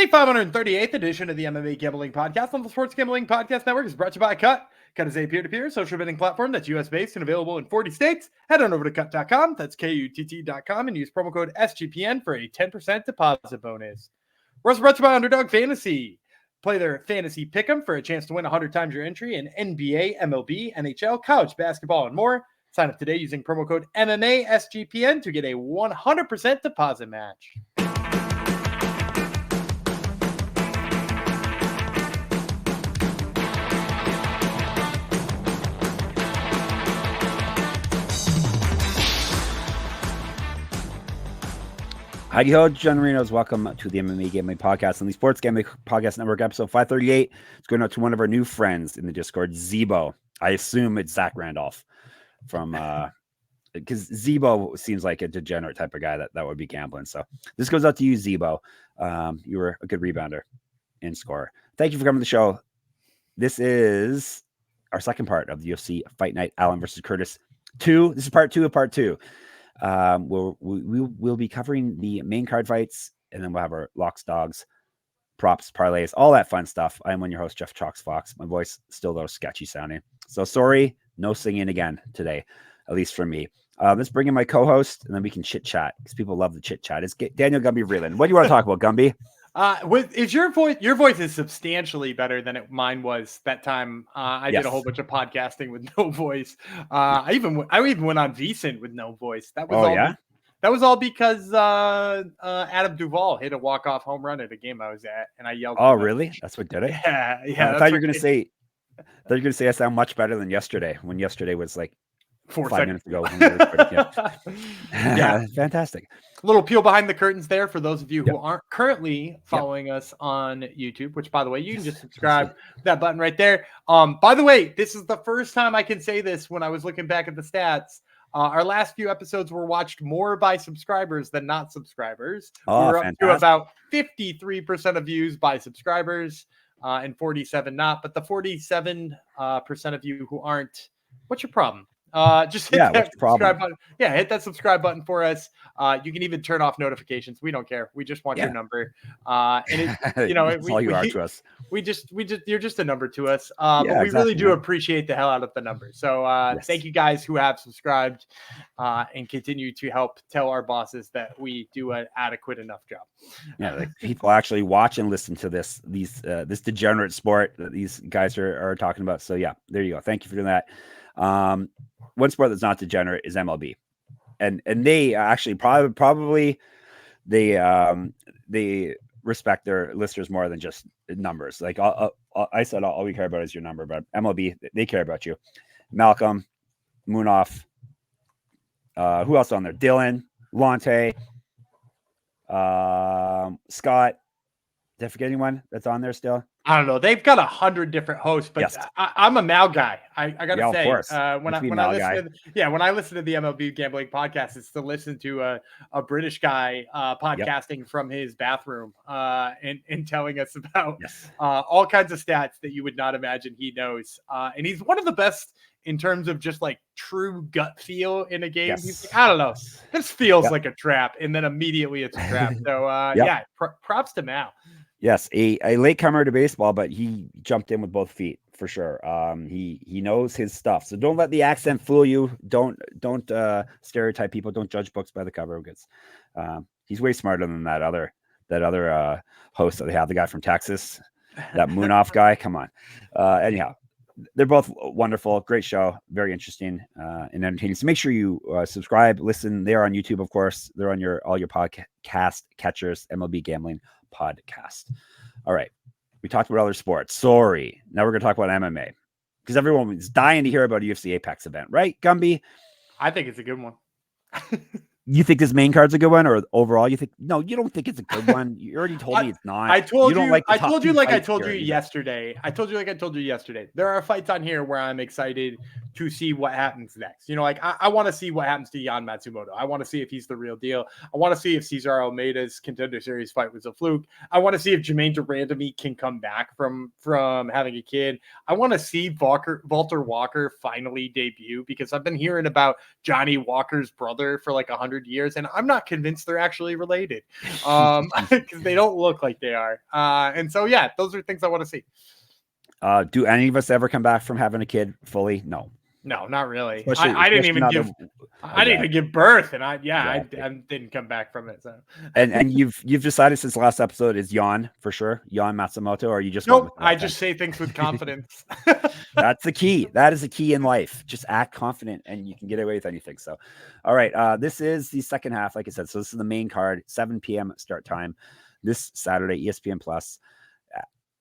The 538th edition of the MMA Gambling Podcast on the Sports Gambling Podcast Network is brought to you by Cut. Cut is a peer-to-peer social betting platform that's US-based and available in 40 states. Head on over to Cut.com, that's KUTT.com, and use promo code SGPN for a 10% deposit bonus. We're also brought to you by Underdog Fantasy. Play their fantasy pick'em for a chance to win 100 times your entry in NBA, MLB, NHL, college basketball, and more. Sign up today using promo code MMASGPN to get a 100% deposit match. Howdy ho, John Marinos. Welcome to the MMA Gambling Podcast on the Sports Gambling Podcast Network, episode 538. It's going out to one of our new friends in the Discord, Zebo. I assume it's Zach Randolph from, because Zebo seems like a degenerate type of guy that would be gambling. So this goes out to you, Zebo. You were a good rebounder and scorer. Thank you for coming to the show. This is our second part of the UFC Fight Night, Allen versus Curtis 2. This is part 2 of part 2. We'll be covering the main card fights, and then we'll have our locks, dogs, props, parlays, all that fun stuff. I'm one of your host, Jeff Chalks Fox. My voice still a little sketchy sounding, so sorry, no singing again today, at least for me. Let's bring in my co-host, and then we can chit chat because people love the chit chat. It's Daniel Gumby Vreeland. What do you want to talk about, Gumby? Is your voice is substantially better than mine was that time. I did a whole bunch of podcasting with no voice. I even went on VSiN with no voice. That was all because Adam Duvall hit a walk-off home run at a game I was at, and I yelled. Oh, really? That's what did it? Yeah. I thought you were going to say. I sound much better than yesterday. When yesterday was like 5 minutes ago. Yeah, fantastic. A little peel behind the curtains there for those of you who aren't currently following us on YouTube, which, by the way, you can just subscribe to that button right there. By the way, this is the first time I can say this when I was looking back at the stats. Our last few episodes were watched more by subscribers than not subscribers. We're up to about 53% of views by subscribers and 47 not. But the 47% of you who aren't, what's your problem? Just hit that subscribe button. Yeah, hit that subscribe button for us. You can even turn off notifications. We don't care. We just want your number. And it's all you are to us. You're just a number to us. But we really do appreciate the hell out of the number. So thank you guys who have subscribed and continue to help tell our bosses that we do an adequate enough job. Yeah, like people actually watch and listen to this degenerate sport that these guys are talking about. So yeah, there you go. Thank you for doing that. One sport that's not degenerate is MLB, and they actually probably they respect their listeners more than just numbers. Like I said, all we care about is your number, but MLB, they care about you. Malcolm, Munaf, who else on there? Dylan, Lonte, Scott. Did I forget anyone that's on there still? I don't know. They've got 100 different hosts, but I'm a Mal guy. I gotta say, when I listen to the MLB Gambling Podcast, it's to listen to a British guy podcasting from his bathroom and telling us about all kinds of stats that you would not imagine he knows. And he's one of the best in terms of just like true gut feel in a game. He's like, I don't know, this feels like a trap, and then immediately it's a trap. So props to Mal. Yes, a latecomer to baseball, but he jumped in with both feet for sure. He knows his stuff. So don't let the accent fool you. Don't stereotype people. Don't judge books by the cover. Because he's way smarter than that other host that they have, the guy from Texas, that Munaf guy. Come on. Anyhow, they're both wonderful. Great show. Very interesting and entertaining. So make sure you subscribe, listen. They are on YouTube, of course. They're on all your podcast catchers, MLB Gambling Podcast. All right. We talked about other sports. Sorry. Now we're going to talk about MMA because everyone was dying to hear about a UFC Apex event, right, Gumby? I think it's a good one. You think this main card's a good one, or overall you think no? You don't think it's a good one. You already told me it's not. I told you like I told you yesterday. There are fights on here where I'm excited to see what happens next. You know, like I want to see what happens to Yan Matsumoto. I want to see if he's the real deal. I want to see if Cesar Almeida's Contender Series fight was a fluke. I want to see if Jermaine Durandamy can come back from having a kid. I want to see Valter Walker finally debut, because I've been hearing about Johnny Walker's brother for like 100 years, and I'm not convinced they're actually related, because they don't look like they are. And so, yeah, those are things I want to see. Do any of us ever come back from having a kid fully? No. No, not really. I didn't even give birth, and I didn't come back from it. So, and you've decided since the last episode is Yan for sure, Yan Matsumoto, or you just nope. I just say things with confidence. That's the key. That is the key in life. Just act confident, and you can get away with anything. So, all right, this is the second half, like I said. So this is the main card, 7 p.m. start time this Saturday, ESPN Plus.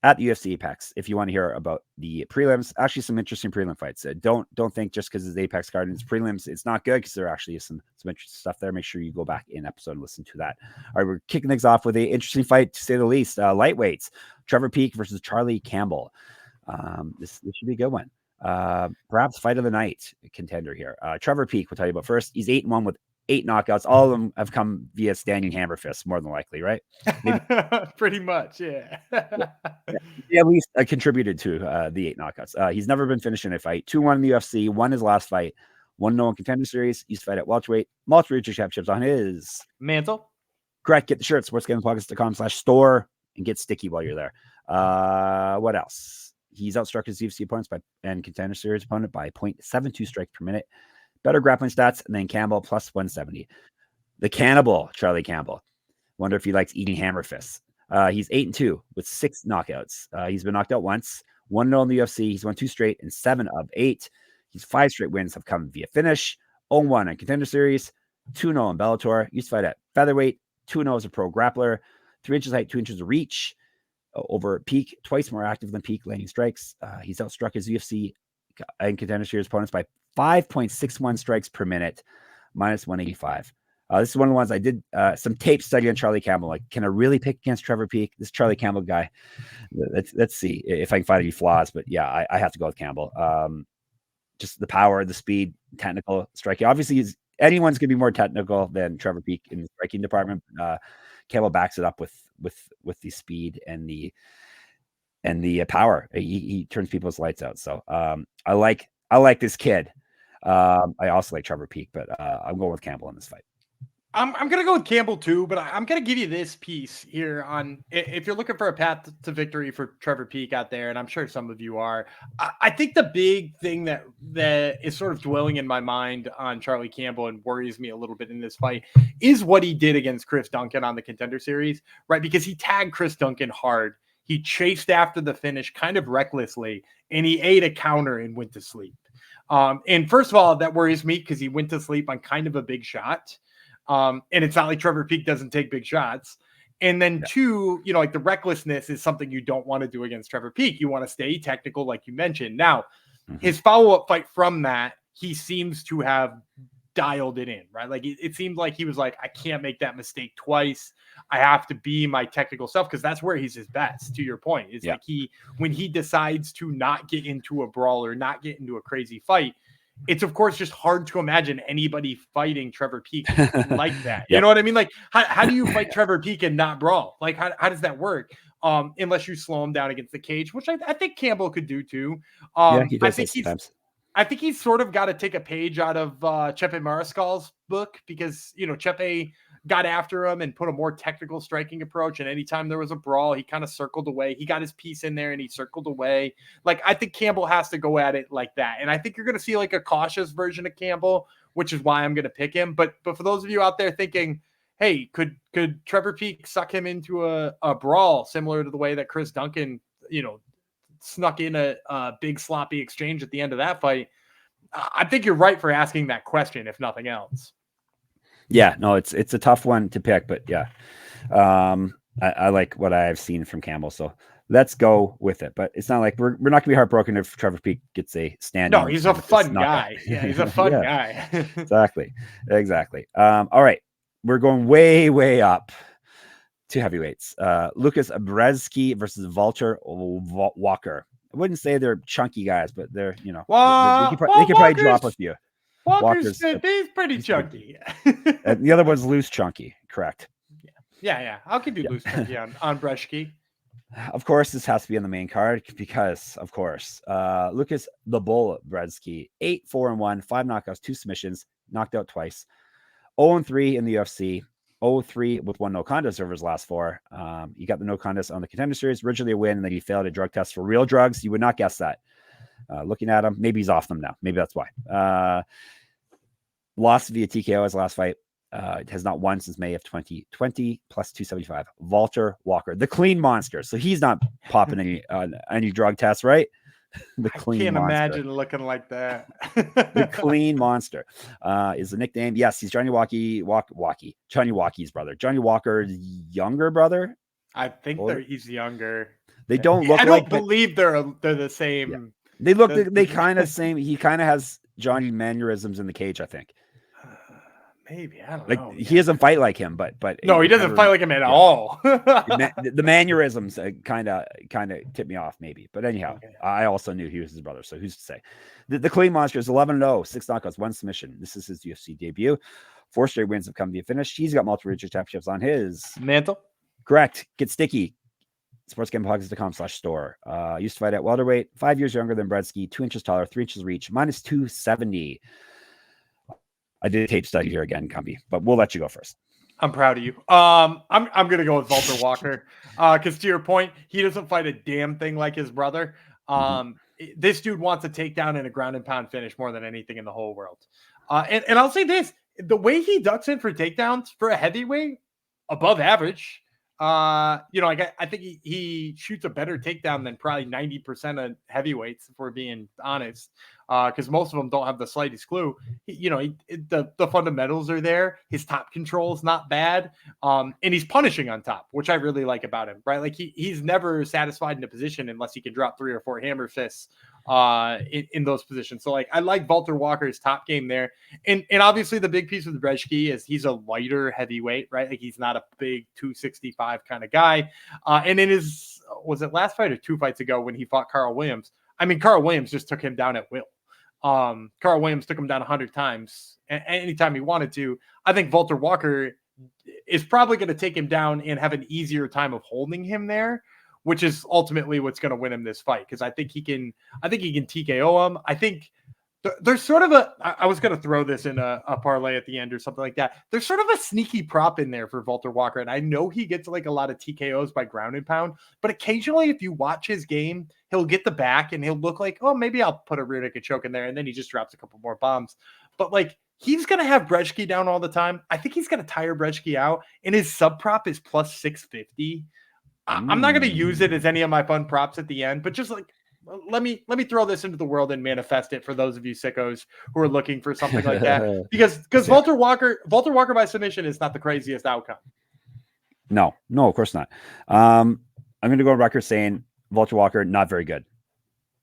At the UFC Apex, if you want to hear about the prelims, actually some interesting prelim fights. Don't think just because it's Apex card and it's prelims, it's not good, because there actually is some interesting stuff there. Make sure you go back in episode and listen to that. All right, we're kicking things off with an interesting fight, to say the least. Lightweights, Trevor Peek versus Charlie Campbell. This should be a good one. Perhaps fight of the night contender here. Trevor Peek, we'll tell you about first. He's 8-1 with 8 knockouts. All of them have come via standing hammer fists, more than likely, right? Pretty much, yeah. He at least contributed to the 8 knockouts. He's never been finished in a fight. 2-1 in the UFC, won his last fight, 1-0 in Contender Series. He's fight at welterweight. Multiple championships on his mantle. Correct. Get the shirt, sportsgamblingpockets.com/store, and get sticky while you're there. What else? He's outstruck his UFC opponents and Contender Series opponent by 0.72 strikes per minute. Better grappling stats than Campbell, plus 170. The cannibal, Charlie Campbell. Wonder if he likes eating hammer fists. He's 8-2 with 6 knockouts. He's been knocked out once, 1-0 in the UFC. He's won 2 straight and 7 of 8. His 5 straight wins have come via finish. 0-1 in Contender Series, 2-0 in Bellator. Used to fight at featherweight, 2-0 as a pro grappler, 3 inches height, 2 inches of reach. Over Peak, twice more active than Peak landing strikes. He's outstruck his UFC and Contender Series opponents by 5.61 strikes per minute, minus 185. This is one of the ones I did some tape study on Charlie Campbell. Like, can I really pick against Trevor Peek? This Charlie Campbell guy. Let's see if I can find any flaws. But yeah, I have to go with Campbell. Just the power, the speed, technical striking. Obviously, anyone's going to be more technical than Trevor Peek in the striking department. Campbell backs it up with the speed and the power. He turns people's lights out. So I like this kid. I also like Trevor Peek, but I'm going with Campbell in this fight. I'm going to go with Campbell too, but I'm going to give you this piece here on, if you're looking for a path to victory for Trevor Peek out there, and I'm sure some of you are, I think the big thing that is sort of dwelling in my mind on Charlie Campbell and worries me a little bit in this fight is what he did against Chris Duncan on the Contender Series, right? Because he tagged Chris Duncan hard. He chased after the finish kind of recklessly, and he ate a counter and went to sleep. And first of all, that worries me because he went to sleep on kind of a big shot. And it's not like Trevor Peek doesn't take big shots. And then two, like the recklessness is something you don't want to do against Trevor Peek. You want to stay technical, like you mentioned. Now, his follow-up fight from that, he seems to have dialed it in, right? Like it seemed like he was like, I can't make that mistake twice. I have to be my technical self, because that's where he's his best, to your point. It's like when he decides to not get into a brawl or not get into a crazy fight, it's of course just hard to imagine anybody fighting Trevor Peek like that. You know what I mean? Like how do you fight Trevor Peek and not brawl? Like how does that work? Unless you slow him down against the cage, which I think Campbell could do too. He does sometimes. I think he's sort of got to take a page out of Chepe Mariscal's book, because, Chepe got after him and put a more technical striking approach. And anytime there was a brawl, he kind of circled away. He got his piece in there and he circled away. Like, I think Campbell has to go at it like that. And I think you're going to see like a cautious version of Campbell, which is why I'm going to pick him. But for those of you out there thinking, hey, could Trevor Peek suck him into a brawl similar to the way that Chris Duncan, snuck in a big sloppy exchange at the end of that fight? I think you're right for asking that question, if nothing else. Yeah, no, it's a tough one to pick, but yeah, I like what I've seen from Campbell, so let's go with it. But it's not like we're not gonna be heartbroken if Trevor Peek gets a standing. No, he's a fun guy. Yeah, he's a fun guy. Exactly. All right, we're going way up to heavyweights. Lukasz Brzeski versus Valter Walker. wouldn't say they're chunky guys, but they're, they could probably drop a few. Walker's he's pretty chunky. And the other one's loose chunky, correct? Yeah. I'll give you loose chunky on Brzeski. Of course, this has to be on the main card because, of course, Lukasz the Bull Brzeski, 8-4-1, 5 knockouts, 2 submissions, knocked out twice, 0-3 in the UFC, 0-3 with 1 no contest over his last 4. He got the no contest on the Contender Series, originally a win, and then he failed a drug test for real drugs. You would not guess that. Looking at him, maybe he's off them now. Maybe that's why. Lost via TKO his last fight. Has not won since May of 2020, plus 275. Valter Walker, the clean monster. So he's not popping any drug tests, right? The clean I can't monster. imagine looking like that. The clean monster is the nickname. Yes, he's Johnny Johnny Walkie's brother. Johnny Walker's younger brother. I think he's younger. They don't look. I don't believe they're the same. Yeah. They look. They kind of same. He kind of has Johnny mannerisms in the cage, I think. Maybe I don't know. He doesn't fight like him, but no, he doesn't fight like him at all. The mannerisms kind of tipped me off, maybe. But anyhow, okay. I also knew he was his brother, so who's to say? The clean monster is 11-0, 6 knockouts, 1 submission. This is his UFC debut. 4 straight wins have come to a finish. He's got multiple regional championships on his mantle. Correct. Get sticky. sportsgamblingpockets.com/store. Used to fight at welterweight, 5 years younger than Brzeski, 2 inches taller, 3 inches reach, minus 270. I did a tape study here again, Cumbie, but we'll let you go first. I'm proud of you. I'm gonna go with Valter Walker. Because to your point, he doesn't fight a damn thing like his brother. This dude wants a takedown and a ground and pound finish more than anything in the whole world. And I'll say this: the way he ducks in for takedowns for a heavyweight, above average. I think he shoots a better takedown than probably 90% of heavyweights, if we're being honest, because most of them don't have the slightest clue. The fundamentals are there. His top control is not bad, and he's punishing on top, which I really like about him. Right, like he's never satisfied in a position unless he can drop 3 or 4 hammer fists in those positions. So I like Valter Walker's top game there, and obviously the big piece with Brzeski is he's a lighter heavyweight, right? Like he's not a big 265 kind of guy. And in his last fight or 2 fights ago when he fought Carl Williams, I mean Carl Williams just took him down at will. Carl Williams took him down 100 times anytime he wanted to. I think Valter Walker is probably going to take him down and have an easier time of holding him there, which is ultimately what's going to win him this fight. Because I think he can TKO him. I think there's sort of I was going to throw this in a parlay at the end or something like that. There's sort of a sneaky prop in there for Valter Walker. And I know he gets like a lot of TKOs by ground and pound, but occasionally if you watch his game, he'll get the back and he'll look like, oh, maybe I'll put a rear naked choke in there. And then he just drops a couple more bombs. But he's going to have Brzeski down all the time. I think he's going to tire Brzeski out. And his sub prop is plus 650. I'm not going to use it as any of my fun props at the end, but just let me throw this into the world and manifest it for those of you sickos who are looking for something like that. Because Valter Walker by submission is not the craziest outcome. No, of course not. I'm going to go on record saying Valter Walker, not very good.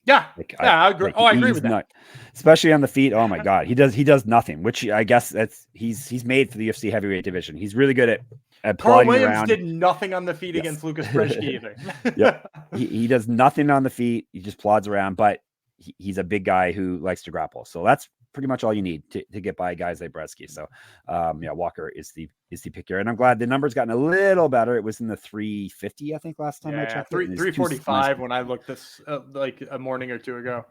Yeah, I agree. I agree with that. Especially on the feet. Oh my God, he does nothing. Which I guess he's made for the UFC heavyweight division. He's really good at Carl Williams did nothing on the feet against Lukasz Brzeski either. Yep. He does nothing on the feet. He just plods around, but he's a big guy who likes to grapple. So that's pretty much all you need to get by guys like Brzeski. So Walker is the pick here. And I'm glad the number's gotten a little better. It was in the 350, I think, last time I checked. 345 when I looked this like a morning or two ago.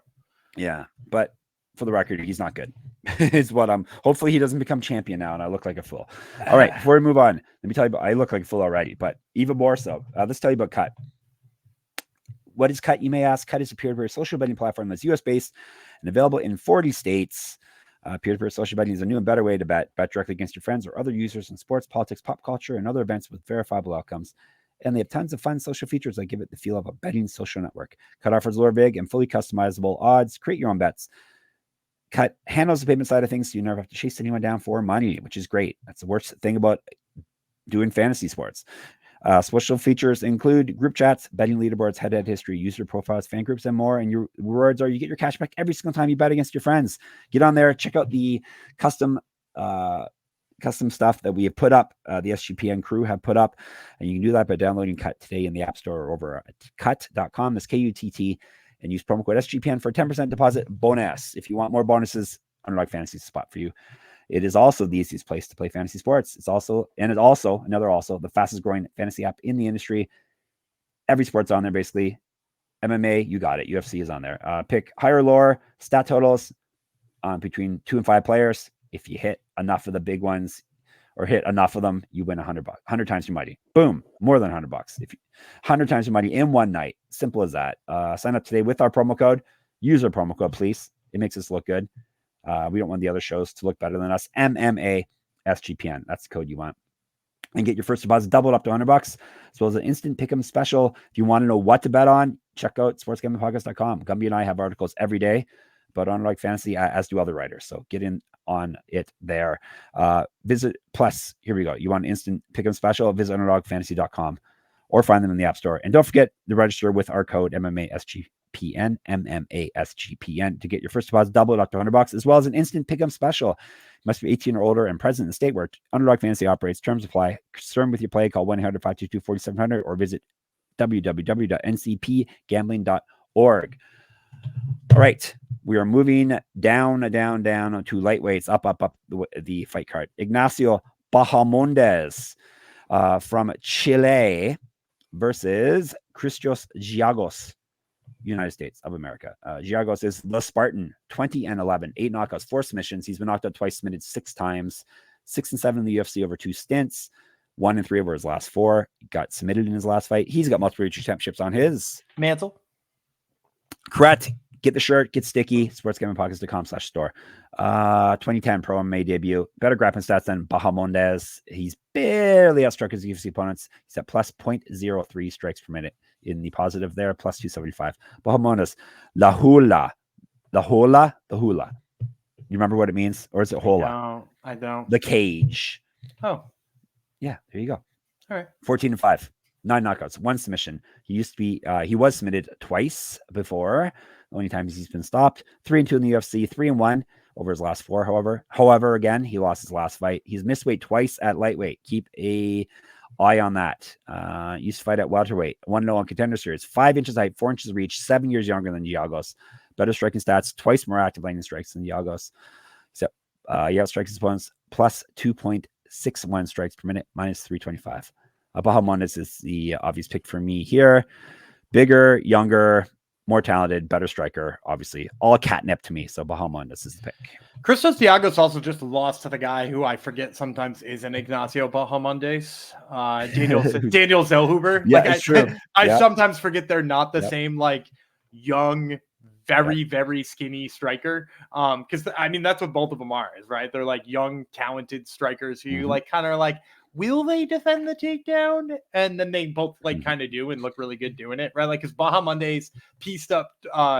Yeah, but for the record, he's not good. Is what hopefully he doesn't become champion now and I look like a fool. All right, before we move on, let me tell you I look like a fool already, but even more so. Let's tell you about Cut. What is Cut, you may ask? Cut is a peer-to-peer social betting platform that's US-based and available in 40 states. Peer-to-peer social betting is a new and better way to bet directly against your friends or other users in sports, politics, pop culture, and other events with verifiable outcomes. And they have tons of fun social features that give it the feel of a betting social network. Cut offers lower vig and fully customizable odds. Create your own bets. Cut handles the payment side of things, so you never have to chase anyone down for money, which is great. That's the worst thing about doing fantasy sports. Social features include group chats, betting leaderboards, head-to-head history, user profiles, fan groups, and more. And your rewards are you get your cash back every single time you bet against your friends. Get on there, check out the custom stuff that we have put up, the SGPN crew have put up. And you can do that by downloading Cut today in the App Store or over at cut.com. That's KUTT. and use promo code SGPN for a 10% deposit bonus. If you want more bonuses, Underdog Fantasy is the spot for you. It is also the easiest place to play fantasy sports. It's also the fastest growing fantasy app in the industry. Every sport's on there, basically. MMA, you got it. UFC is on there. Pick higher, lower stat totals between 2 and 5 players. If you hit enough of the big ones or hit enough of them, you win $100. 100 times your money. Boom, more than $100. If 100 times your money in one night, simple as that. Sign up today with our promo code. Use our promo code, please. It makes us look good. We don't want the other shows to look better than us. MMA SGPN. That's the code you want. And get your first deposit doubled up to $100, as well as an instant pick'em special. If you want to know what to bet on, check out sportsgamblingpodcast.com. Gumby and I have articles every day about Underdog Fantasy, as do other writers. So get in on it there. Visit, plus, here we go. You want an instant pick'em special? Visit underdogfantasy.com or find them in the App Store. And don't forget to register with our code MMASGPN, MMASGPN, to get your first deposit doubled up to $100, as well as an instant pick'em special. You must be 18 or older and present in the state where Underdog Fantasy operates. Terms apply. Concerned with your play, call 1-800-522-4700 or visit www.ncpgambling.org. All right. We are moving down to lightweights, up the fight card. Ignacio Bahamondes from Chile versus Christos Giagos, United States of America. Giagos is the Spartan, 20-11, 8 knockouts, 4 submissions. He's been knocked out twice, submitted 6 times, 6-7 in the UFC over 2 stints, 1-3 over his last 4. He got submitted in his last fight. He's got multiple regional championships on his mantle. Correct. Get the shirt, get sticky. sportsgamblingpodcast.com/store. 2010 pro MMA debut. Better grappling stats than Bahamondes. He's barely outstruck his UFC opponents. He's at plus 0.03 strikes per minute in the positive there, plus 275. Bahamondes, la hula. You remember what it means? Or is it hola? I don't. The cage. Oh. Yeah, there you go. All right. 14-5. 9 knockouts, 1 submission. He used to be, he was submitted twice before. The only times he's been stopped. 3-2 in the UFC, 3-1 over his last 4. However, again, he lost his last fight. He's missed weight twice at lightweight. Keep a eye on that. Used to fight at welterweight. 1-0 on Contender Series. 5 inches height, 4 inches reach. 7 years younger than Giagos. Better striking stats. Twice more active lightning strikes than Giagos. So he outstrikes his opponents plus 2.61 strikes per minute, minus 325. Bahamondes is the obvious pick for me here. Bigger, younger, more talented, better striker, obviously. All catnip to me, so Bahamondes is the pick. Christos Giagos also just lost to the guy who I forget sometimes is an Ignacio Bahamondes. Daniel Zellhuber. Yeah, like, it's true. I sometimes forget they're not the same, like, young, very, Yep. very skinny striker. Because, I mean, that's what both of them are, is right? They're, like, young, talented strikers who you, like, kind of like, will they defend the takedown? And then they both like kind of do and look really good doing it, right? Like, because Bahamondes pieced up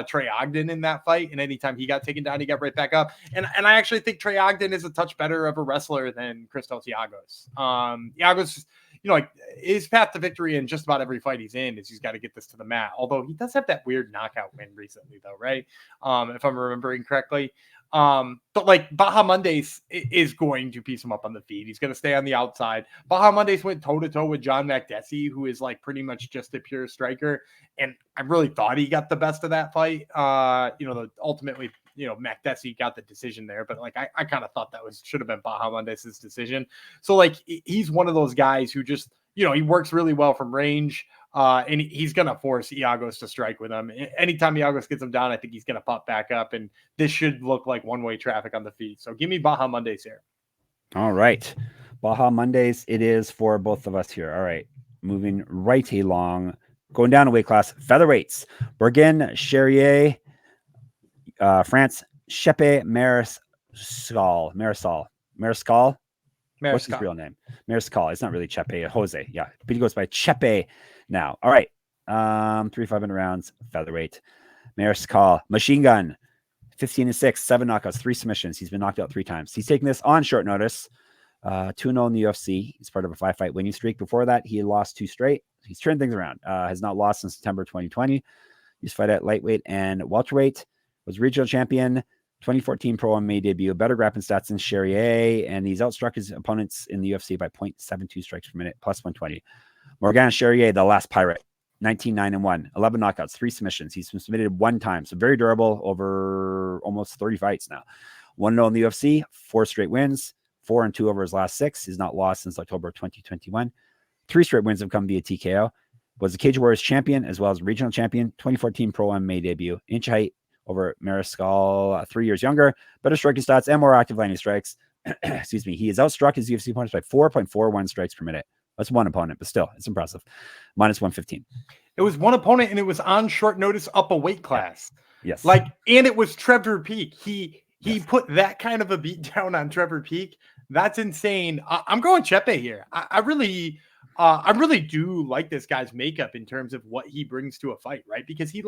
Trey Ogden in that fight, and anytime he got taken down, he got right back up. And I actually think Trey Ogden is a touch better of a wrestler than Christos Giagos. Giagos, you know, like his path to victory in just about every fight he's in is he's got to get this to the mat. Although he does have that weird knockout win recently, though, right? If I'm remembering correctly. But like Bahamondes is going to piece him up on the feet. He's going to stay on the outside. Bahamondes went toe-to-toe with John Makdessi, who is like pretty much just a pure striker. And I really thought he got the best of that fight. Ultimately, Makdessi got the decision there, but like I kind of thought that should have been Bahamondes' decision. So like he's one of those guys who just, he works really well from range. And he's going to force Giagos to strike with him. Anytime Giagos gets him down, I think he's going to pop back up, and this should look like one-way traffic on the feet. So give me Bahamondes here. All right. Bahamondes it is for both of us here. All right. Moving right along. Going down a weight class. Featherweights. Bergen, Charriere, France, Chepe, Mariscal. What's his real name? Mariscal. It's not really Chepe. Jose. Yeah. But he goes by Chepe now. All right. 3 500 rounds. Featherweight. Mariscal. Machine gun. 15-6. 7 knockouts. 3 submissions. He's been knocked out 3 times. He's taking this on short notice. 2-0 in the UFC. He's part of a 5-fight winning streak. Before that, he had lost 2 straight. He's turned things around. Has not lost since September 2020. He's fight at lightweight and welterweight. Was regional champion. 2014 pro MMA debut, better grappling stats than Charriere, and he's outstruck his opponents in the UFC by 0.72 strikes per minute, plus 120. Morgan Charriere, the last pirate. 19-9-1, 11 knockouts, 3 submissions. He's been submitted 1 time, so very durable over almost 30 fights now. 1-0 in the UFC, 4 straight wins, 4-2 over his last 6. He's not lost since October 2021. 3 straight wins have come via TKO. Was the Cage Warriors champion as well as regional champion. 2014 Pro MMA debut. Inch height over Mariscal, 3 years younger. Better striking stats and more active landing strikes. Excuse me. He has outstruck his UFC opponents by 4.41 strikes per minute. That's one opponent, but still, it's impressive. Minus 115. It was one opponent, and it was on short notice up a weight class. Yes. Like, and it was Trevor Peak. He put that kind of a beat down on Trevor Peak. That's insane. I'm going Chepe here. I really do like this guy's makeup in terms of what he brings to a fight, right? Because he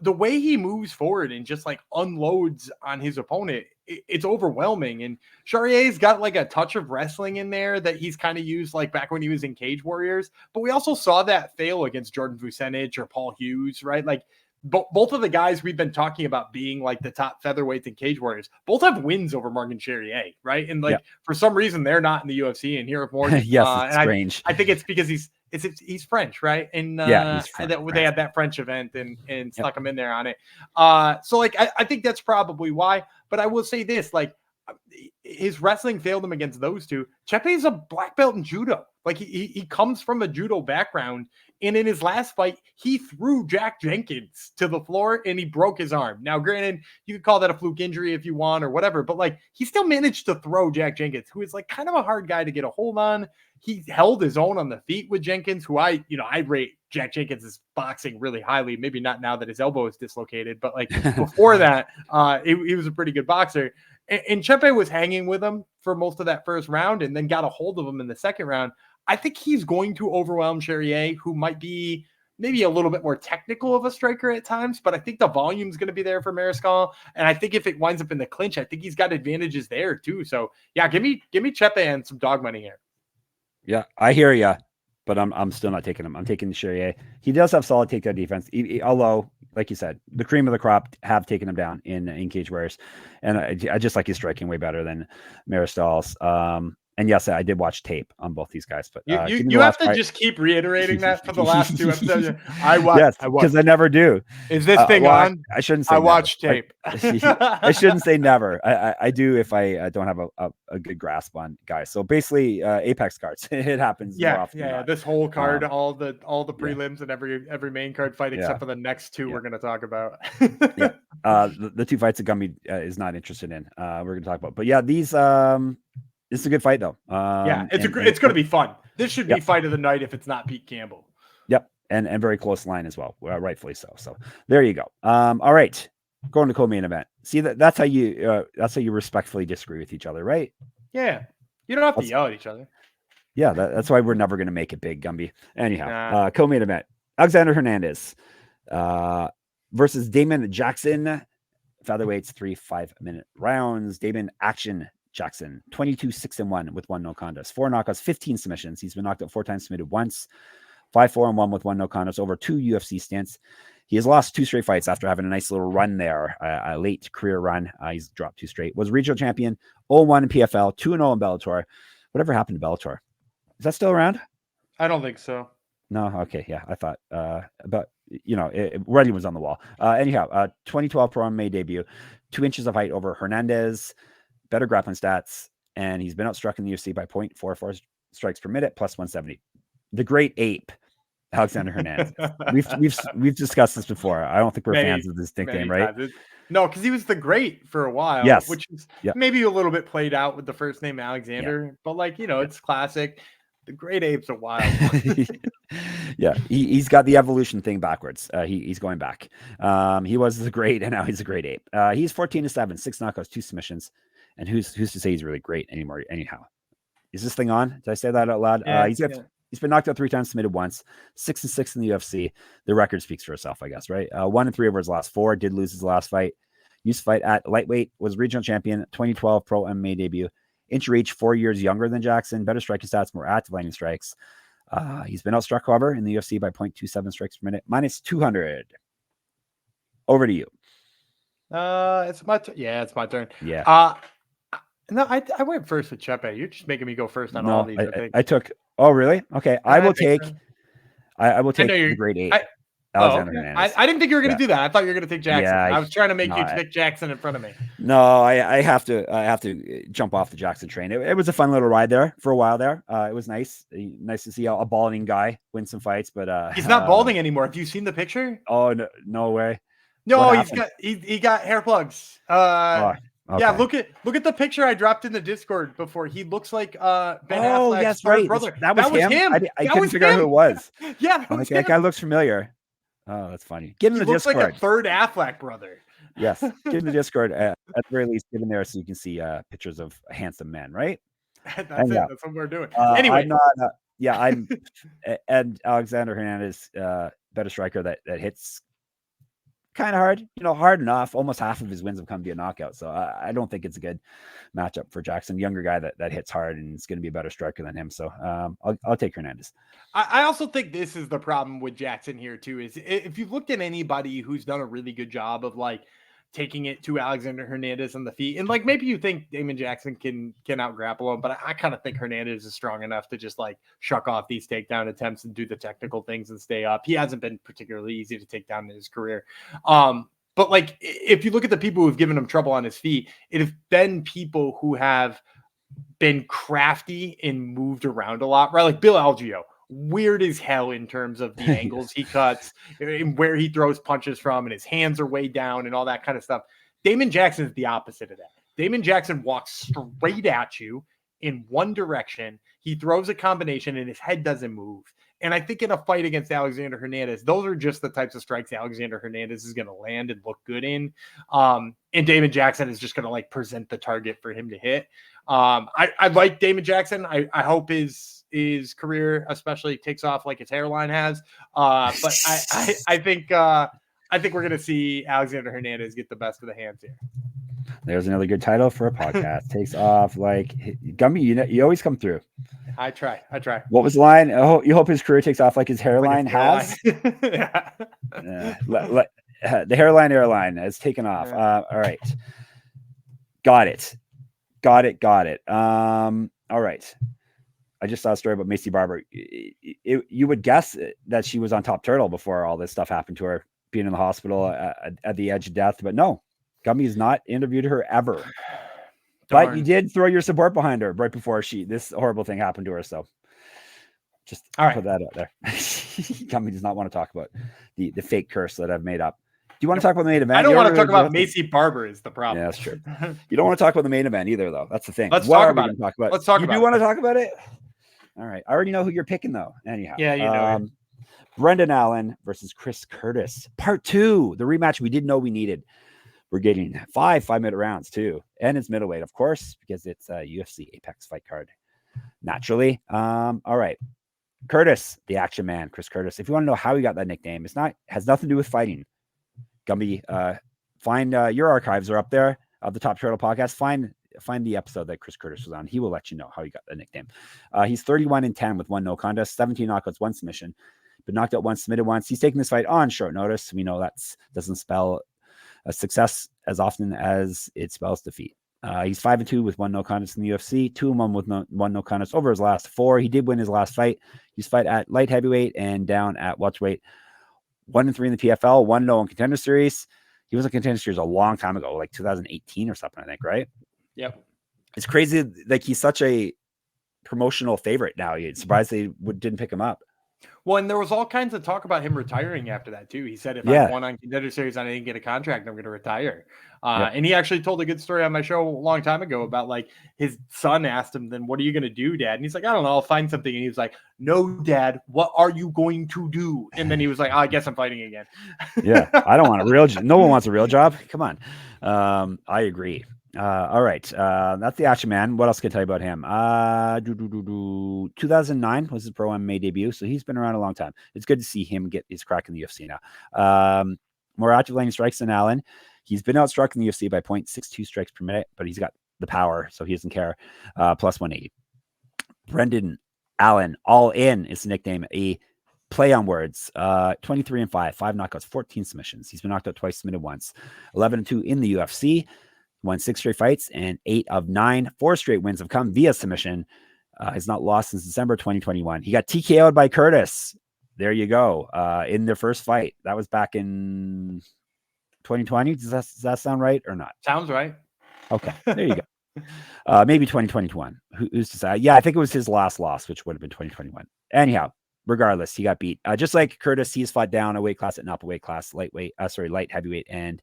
the way he moves forward and just like unloads on his opponent, it's overwhelming. And Charriere's got like a touch of wrestling in there that he's kind of used like back when he was in Cage Warriors. But we also saw that fail against Jordan Vucenic or Paul Hughes, right? Like both of the guys we've been talking about being like the top featherweights in Cage Warriors, both have wins over Morgan Charriere, right? And like for some reason they're not in the UFC, and here with Morgan, yes, it's strange. I think it's because he's French, right? And he's French, they had that French event and stuck him in there on it. So like I think that's probably why. But I will say this, like his wrestling failed him against those two. Chepe is a black belt in judo. Like he comes from a judo background, and in his last fight, he threw Jack Jenkins to the floor and he broke his arm. Now, granted, you could call that a fluke injury if you want or whatever, but like he still managed to throw Jack Jenkins, who is like kind of a hard guy to get a hold on. He held his own on the feet with Jenkins, who I rate Jack Jenkins' boxing really highly. Maybe not now that his elbow is dislocated, but like before that, he was a pretty good boxer. And Chepe was hanging with him for most of that first round and then got a hold of him in the second round. I think he's going to overwhelm Charriere, who might be maybe a little bit more technical of a striker at times, but I think the volume is going to be there for Mariscal. And I think if it winds up in the clinch, I think he's got advantages there too. So yeah, give me Chepe and some dog money here. Yeah, I hear you, but I'm still not taking him. I'm taking Charriere. He does have solid takedown defense, although, like you said, the cream of the crop have taken him down in Cage Warriors, and I just like his striking way better than Mariscal's. And yes, I did watch tape on both these guys, but you have to just keep reiterating that for the last 2 episodes. I watch. Yes, because I never do. Is this thing on? I shouldn't say. I watch tape. I shouldn't say never. I do if I don't have a good grasp on guys. So basically, Apex cards. It happens. more often than not. This whole card, all the prelims and every main card fight except for the next 2 we're going to talk about. The 2 fights that Gumby is not interested in. We're going to talk about, but yeah, these. It's a good fight though. It's going to be fun. This should be fight of the night if it's not Pete Campbell. Yep, and very close line as well, rightfully so. So there you go. All right, going to co-main event. See that's how you respectfully disagree with each other, right? Yeah, you don't have to yell at each other. Yeah, that's why we're never going to make it big, Gumby. Anyhow, co-main event: Alexander Hernandez versus Damon Jackson. Featherweights, 3 5-minute rounds. Damon action. Jackson, 22-6-1 with 1 no contest, 4 knockouts, 15 submissions. He's been knocked out 4 times, submitted once, 5-4-1 with 1 no contest, over 2 UFC stints. He has lost 2 straight fights after having a nice little run there, a late career run. He's dropped 2 straight. Was regional champion, 0-1 in PFL, 2-0 in Bellator. Whatever happened to Bellator? Is that still around? I don't think so. No, okay, yeah, I thought, but writing was on the wall. Anyhow, 2012 Pro MMA debut, 2 inches of height over Hernandez. Better grappling stats, and he's been outstruck in the UFC by 0.44 strikes per minute, plus 170. The great ape, Alexander Hernandez. we've discussed this before. I don't think we're fans of this nickname, right? No, because he was the great for a while, yes, which is maybe a little bit played out with the first name Alexander, but like it's classic. The great ape's a wild one. Yeah, he's got the evolution thing backwards. He's going back. He was the great, and now he's a great ape. He's 14-7, 6 knockouts, 2 submissions. And who's to say he's really great anymore? Anyhow, is this thing on? Did I say that out loud? He's been knocked out 3 times, submitted once, 6-6 in the UFC. The record speaks for itself, I guess, right? 1-3 over his last 4. Did lose his last fight. Used to fight at lightweight. Was regional champion. 2012 Pro MMA debut. Inch reach, 4 years younger than Jackson. Better striking stats, more active landing strikes. He's been outstruck, however, in the UFC by 0.27 strikes per minute, minus 200. Over to you. It's my turn. Yeah, it's my turn. Yeah. No, I went first with Chepe. You're just making me go first on all these. I took. Oh, really? Okay. I I will take know the grade 8. I Alexander Hernandez. I didn't think you were going to do that. I thought you were going to take Jackson. Yeah, I was trying to make you pick Jackson in front of me. No, I have to jump off the Jackson train. It was a fun little ride there for a while there. It was nice to see a balding guy win some fights, but he's not balding anymore. Have you seen the picture? Oh no way. No, he got hair plugs. Okay. Yeah, look at the picture I dropped in the Discord before. He looks like Ben Affleck's yes, right. brother. That was him. I couldn't figure out who it was. Yeah, that guy looks familiar. Oh, that's funny. Get in the Discord. Looks like a third Affleck brother. Yes, get in the Discord. At the very least, get in there so you can see pictures of handsome men, right? That's it. That's what we're doing. Anyway, I'm and Alexander Hernandez, better striker that hits kind of hard, hard enough. Almost half of his wins have come via knockout. So I don't think it's a good matchup for Jackson, younger guy that hits hard and is going to be a better striker than him. So I'll take Hernandez. I also think this is the problem with Jackson here too, is if you've looked at anybody who's done a really good job of like taking it to Alexander Hernandez on the feet, and like maybe you think Damon Jackson can out grapple him, but I kind of think Hernandez is strong enough to just like shuck off these takedown attempts and do the technical things and stay up. He hasn't been particularly easy to take down in his career. But like if you look at the people who've given him trouble on his feet, it have been people who have been crafty and moved around a lot, right? Like Bill Algeo. Weird as hell in terms of the angles he cuts and where he throws punches from, and his hands are way down and all that kind of stuff. Damon Jackson is the opposite of that. Damon Jackson walks straight at you in one direction. He throws a combination and his head doesn't move. And I think in a fight against Alexander Hernandez, those are just the types of strikes Alexander Hernandez is going to land and look good in. And Damon Jackson is just going to like present the target for him to hit. I like Damon Jackson. I hope his career especially takes off like his hairline has. But I think we're going to see Alexander Hernandez get the best of the hands here. There's another good title for a podcast. Takes off like Gumby. You always come through. I try. What was the line? You hope his career takes off like his hairline has. Yeah. The hairline has taken off. All right. Got it. All right. I just saw a story about Macy Barber. You would guess that she was on Top Turtle before all this stuff happened to her, being in the hospital at the edge of death. But no, Gummy has not interviewed her ever. Darn. But you did throw your support behind her right before this horrible thing happened to her. So just put that out there. Gummy does not want to talk about the fake curse that I've made up. Do you want to talk about the main event? I don't want to talk about Macy Barber is the problem. Yeah, that's true. You don't want to talk about the main event either, though. That's the thing. Let's talk about it. You do want to talk about it? All right. I already know who you're picking, though. Anyhow. Yeah, you know it. Brandan Allen versus Chris Curtis. Part 2. The rematch we didn't know we needed. We're getting 5-minute rounds, too. And it's middleweight, of course, because it's a UFC Apex fight card. Naturally. All right. Curtis, the action man, Chris Curtis. If you want to know how he got that nickname, has nothing to do with fighting. Gumby, find your archives are up there of the Top Turtle podcast. Find the episode that Chris Curtis was on. He will let you know how he got the nickname. He's 31-10 with 1 no contest, 17 knockouts, 1 submission, but knocked out once, submitted once. He's taking this fight on short notice. We know that doesn't spell a success as often as it spells defeat. He's 5-2 with 1 no contest in the UFC, 2-1 with 1 no contest over his last 4. He did win his last fight. He's fight at light heavyweight and down at welterweight. 1-3 in the PFL, 1-0 in Contender Series. He was in Contender Series a long time ago, like 2018 or something, I think, right? Yep. It's crazy. Like, he's such a promotional favorite now. You're surprised they didn't pick him up. Well, and there was all kinds of talk about him retiring after that, too. He said, if I won on Contender Series and I didn't get a contract, I'm going to retire. And he actually told a good story on my show a long time ago about, like, his son asked him, then, what are you going to do, Dad? And he's like, I don't know. I'll find something. And he was like, no, Dad, what are you going to do? And then he was like, I guess I'm fighting again. Yeah, I don't want a real job. No one wants a real job. Come on. I agree. All right. That's the action man. What else can I tell you about him? 2009 was his pro MMA debut. So he's been around a long time. It's good to see him get his crack in the UFC now. More active landing strikes than Allen. He's been outstruck in the UFC by 0.62 strikes per minute, but he's got the power, so he doesn't care. Plus 180. Brandan Allen, all in is the nickname. A play on words. 23-5, 5 knockouts, 14 submissions. He's been knocked out twice, submitted once. 11-2 in the UFC. Won 6 straight fights, and 8 of 9. 4 straight wins have come via submission. Has not lost since December 2021. He got TKO'd by Curtis. there you go. In their first fight. That was back in 2020. Does that sound right or not? Sounds right. Okay, there you go. Maybe 2021. Who's to say? Yeah, I think it was his last loss, which would have been 2021. Anyhow, regardless, he got beat. Just like Curtis, he's fought down a weight class at not a weight class, light heavyweight, and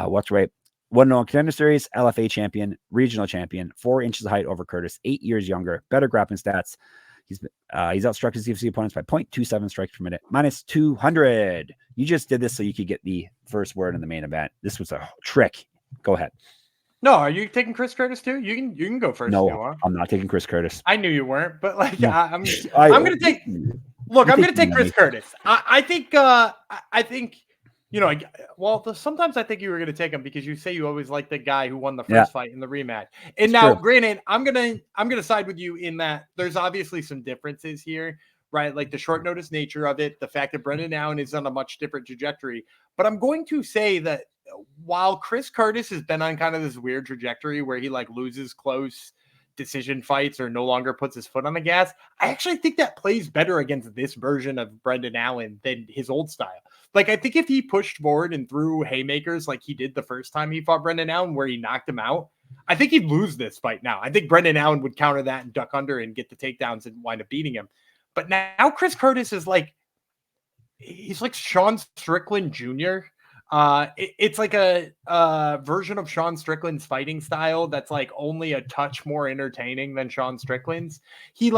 what's right. 1-0 contender series, LFA champion, regional champion, 4 inches of height over Curtis, 8 years younger, better grappling stats. He's outstruck his UFC opponents by 0.27 strikes per minute, minus 200. You just did this so you could get the first word in the main event. This was a trick. Go ahead. No, are you taking Chris Curtis too? You can go first. No, if you want. I'm not taking Chris Curtis. I knew you weren't, but like No. I'm gonna take. Look, I'm gonna take Chris Curtis. I think. Sometimes I think you were going to take him because you say you always like the guy who won the first fight in the rematch. And now, granted, I'm gonna side with you in that there's obviously some differences here, right? Like the short notice nature of it, the fact that Brandan Allen is on a much different trajectory. But I'm going to say that while Chris Curtis has been on kind of this weird trajectory where he like loses close decision fights or no longer puts his foot on the gas, I actually think that plays better against this version of Brandan Allen than his old style. Like, I think if he pushed forward and threw haymakers like he did the first time he fought Brandan Allen, where he knocked him out, I think he'd lose this fight now. I think Brandan Allen would counter that and duck under and get the takedowns and wind up beating him. But now Chris Curtis is like, he's like Sean Strickland Jr. It's like a version of Sean Strickland's fighting style that's like only a touch more entertaining than Sean Strickland's. He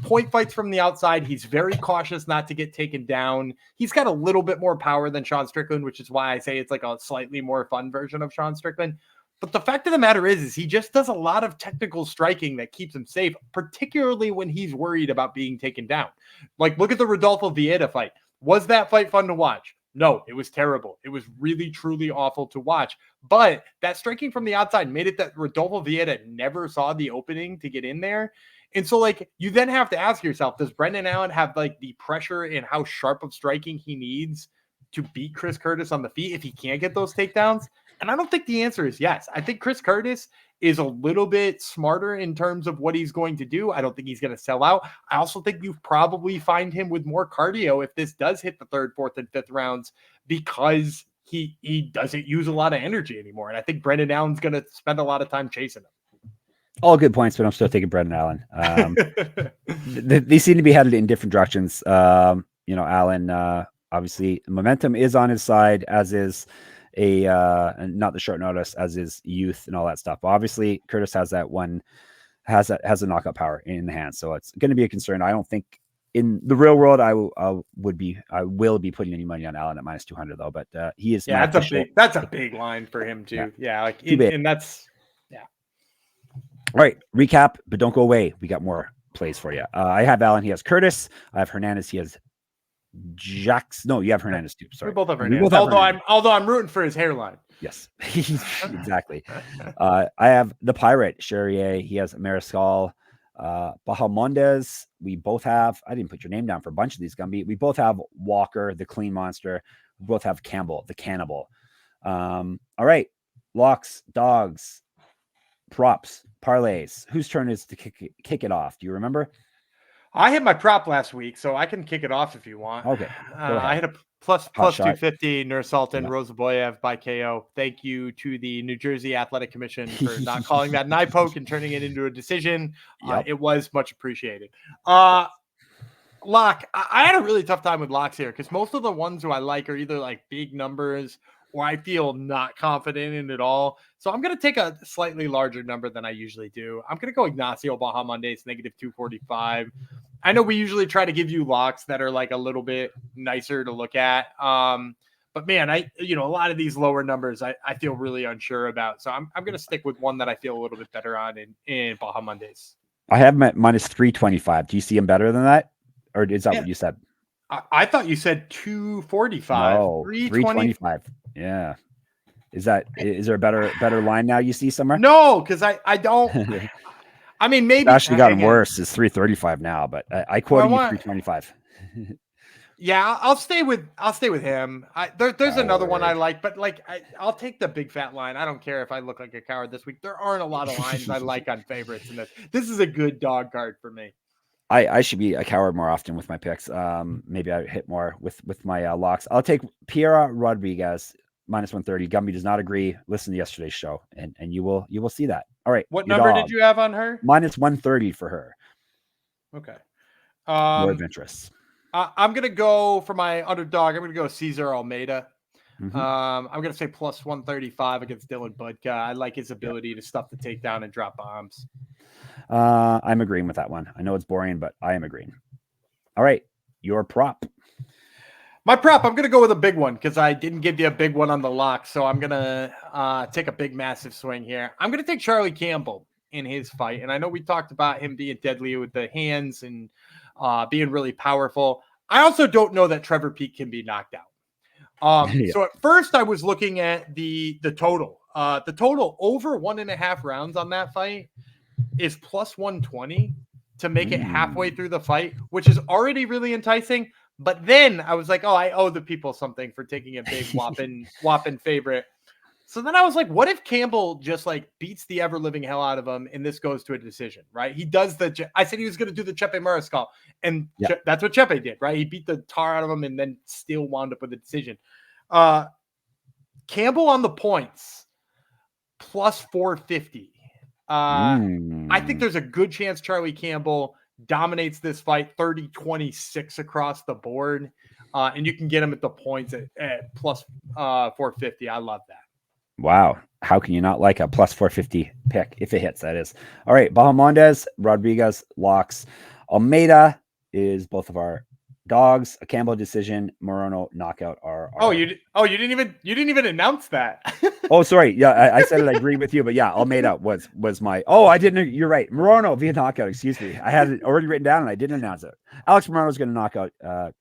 point fights from the outside. He's very cautious not to get taken down. He's got a little bit more power than Sean Strickland, which is why I say it's like a slightly more fun version of Sean Strickland. But the fact of the matter is he just does a lot of technical striking that keeps him safe, particularly when he's worried about being taken down. Like, look at the Rodolfo Vieira fight. Was that fight fun to watch? No, it was terrible. It was really, truly awful to watch. But that striking from the outside made it that Rodolfo Vieira never saw the opening to get in there. And so, like, you then have to ask yourself, does Brandan Allen have, like, the pressure and how sharp of striking he needs to beat Chris Curtis on the feet if he can't get those takedowns? And I don't think the answer is yes. I think Chris Curtis is a little bit smarter in terms of what he's going to do. I don't think he's going to sell out. I also think you probably find him with more cardio if this does hit the 3rd, 4th, and 5th rounds because he doesn't use a lot of energy anymore. And I think Brandan Allen's going to spend a lot of time chasing him. All good points, but I'm still taking Brandan Allen. They seem to be headed in different directions. Allen, obviously, momentum is on his side, as is not the short notice, as is youth and all that stuff. Obviously, Curtis has that one, has a knockout power in the hand, so it's going to be a concern. I don't think in the real world I will be putting any money on Allen at minus 200 though. But he is that's a big line for him too. And that's. All right, recap, but don't go away. We got more plays for you. I have Allen. He has Curtis. I have Hernandez. He has Jax. No, you have Hernandez too. Sorry, we both have Hernandez. Although I'm rooting for his hairline. Yes, exactly. I have the Pirate Charriere. He has Mariscal. Bahamondes. We both have. I didn't put your name down for a bunch of these, Gumby. We both have Walker, the Clean Monster. We both have Campbell, the Cannibal. All right, locks, dogs, props, parlays. Whose turn is to kick it off? Do you remember? I had my prop last week, so I can kick it off if you want. Okay. I had a plus 250 Nursultan Rozaboyev by KO. Thank you to the New Jersey Athletic Commission for not calling that an eye poke and turning it into a decision. It was much appreciated. Lock. I had a really tough time with locks here because most of the ones who I like are either like big numbers or I feel not confident in at all. So I'm going to take a slightly larger number than I usually do. I'm going to go Ignacio Bahamondes, negative 245. I know we usually try to give you locks that are like a little bit nicer to look at. But man, a lot of these lower numbers I feel really unsure about. So I'm going to stick with one that I feel a little bit better on in Bahamondes. I have him at minus 325. Do you see him better than that? Or is that what you said? I thought you said 245. No, 325. Yeah. Is there a better line now you see somewhere? No, because I don't. I mean, maybe it's actually gotten worse. It's 335 now, but I quoted you 325. Yeah, I'll stay with him. There's another one I like, but like I'll take the big fat line. I don't care if I look like a coward this week. There aren't a lot of lines I like on favorites in this. This is a good dog card for me. I should be a coward more often with my picks. Maybe I hit more with my locks. I'll take Piera Rodriguez -130. Gumby does not agree. Listen to yesterday's show, and you will see that. All right. What number did you have on her? -130 for her. Okay. More adventurous. I'm gonna go for my underdog. I'm gonna go Cesar Almeida. Mm-hmm. I'm gonna say +135 against Dylan Budka. I like his ability to stuff the takedown and drop bombs. I'm agreeing with that one. I know it's boring, but I am agreeing. All right, your prop. My prop, I'm going to go with a big one because I didn't give you a big one on the lock. So I'm going to take a big, massive swing here. I'm going to take Charlie Campbell in his fight. And I know we talked about him being deadly with the hands and being really powerful. I also don't know that Trevor Peake can be knocked out. So at first I was looking at the total. The total over 1.5 rounds on that fight is +120 to make it halfway through the fight, which is already really enticing. But then I was like, oh, I owe the people something for taking a big whopping favorite. So then I was like, what if Campbell just like beats the ever living hell out of him and this goes to a decision, right? He does I said he was going to do the Chepe Mariscal, and that's what Chepe did, right? He beat the tar out of him and then still wound up with a decision. Campbell on the points +450. I think there's a good chance Charlie Campbell dominates this fight 30-26 across the board. And you can get him at the points at +450. I love that. Wow. How can you not like a +450 pick if it hits? That is. All right. Bahamondes, Rodriguez, locks. Almeida is both of our dogs. A Campbell decision. Morono knockout. You didn't even announce that. Oh, sorry. Yeah, I said it. I agree with you, but yeah, Almeida was my. Oh, I didn't. You're right. Morono via knockout. Excuse me. I had it already written down and I didn't announce it. Alex Morono's going to knock out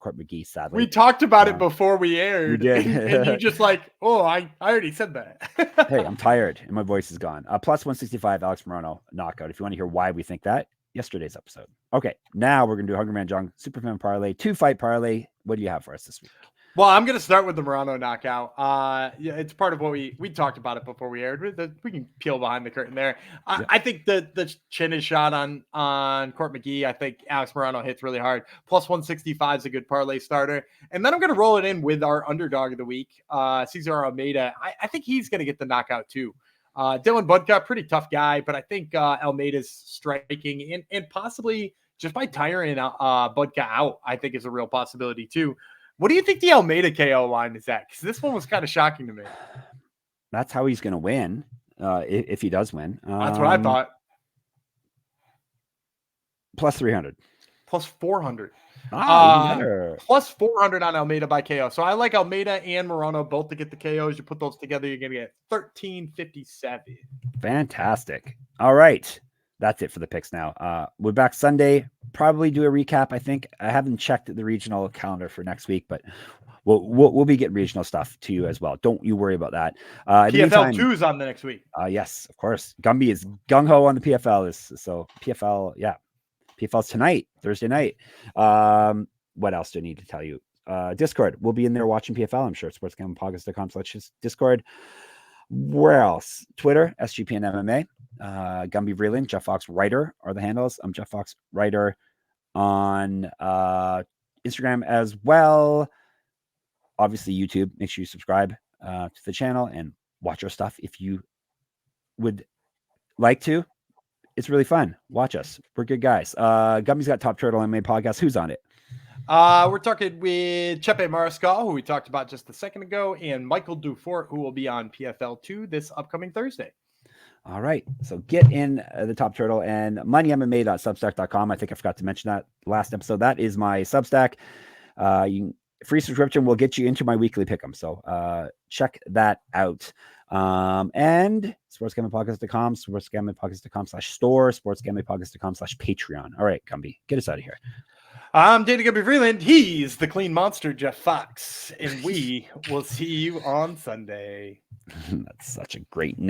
Court McGee. Sadly, we talked about it before we aired. We did, and you just like, oh, I already said that. Hey, I'm tired and my voice is gone. +165 Alex Morono knockout. If you want to hear why we think that, yesterday's episode. Okay, now we're going to do Hungry Man Jung Superfan Parlay, 2-fight parlay. What do you have for us this week? Well, I'm going to start with the Morono knockout. Yeah, it's part of what we talked about it before we aired. We can peel behind the curtain there. I think the chin is shot on Court McGee. I think Alex Morono hits really hard. +165 is a good parlay starter. And then I'm going to roll it in with our underdog of the week, Cesar Almeida. I think he's going to get the knockout too. Dylan Budka, pretty tough guy, but I think Almeida's striking and possibly just by tiring Budka out, I think is a real possibility too. What do you think the Almeida KO line is at? Because this one was kind of shocking to me. That's how he's going to win, if he does win. That's what I thought. +300. +400. Better. +400 on Almeida by KO. So I like Almeida and Morono both to get the KOs. You put those together, you're going to get 1357. Fantastic. All right. That's it for the picks now. We're back Sunday. Probably do a recap. I think I haven't checked the regional calendar for next week, but we'll be getting regional stuff to you as well. Don't you worry about that. PFL 2 is on the next week. Yes, of course. Gumby is gung ho on the PFL. So PFL, yeah. PFL's tonight, Thursday night. What else do I need to tell you? Discord. We'll be in there watching PFL, I'm sure. SportsGamblePodcast.com/Discord. Where else? Twitter, SGPN MMA. Gumby Vreeland, Jeff Fox Writer are the handles. I'm Jeff Fox Writer on Instagram as well. Obviously, YouTube. Make sure you subscribe to the channel and watch our stuff if you would like to. It's really fun. Watch us. We're good guys. Gumby's got Top Turtle MMA podcast. Who's on it? We're talking with Chepe Mariscal, who we talked about just a second ago, and Michael Dufort, who will be on PFL 2 this upcoming Thursday. All right. So get in the Top Turtle and moneymma.substack.com. I think I forgot to mention that last episode. That is my Substack. Free subscription will get you into my weekly pick'em. So check that out. And sportsgamblingpodcast.com, sportsgamblingpodcast.com/store, sportsgamblingpodcast.com/Patreon. All right, Gumby, get us out of here. I'm Danny Gumby Vreeland. He's the clean monster, Jeff Fox, and we will see you on Sunday. That's such a great name.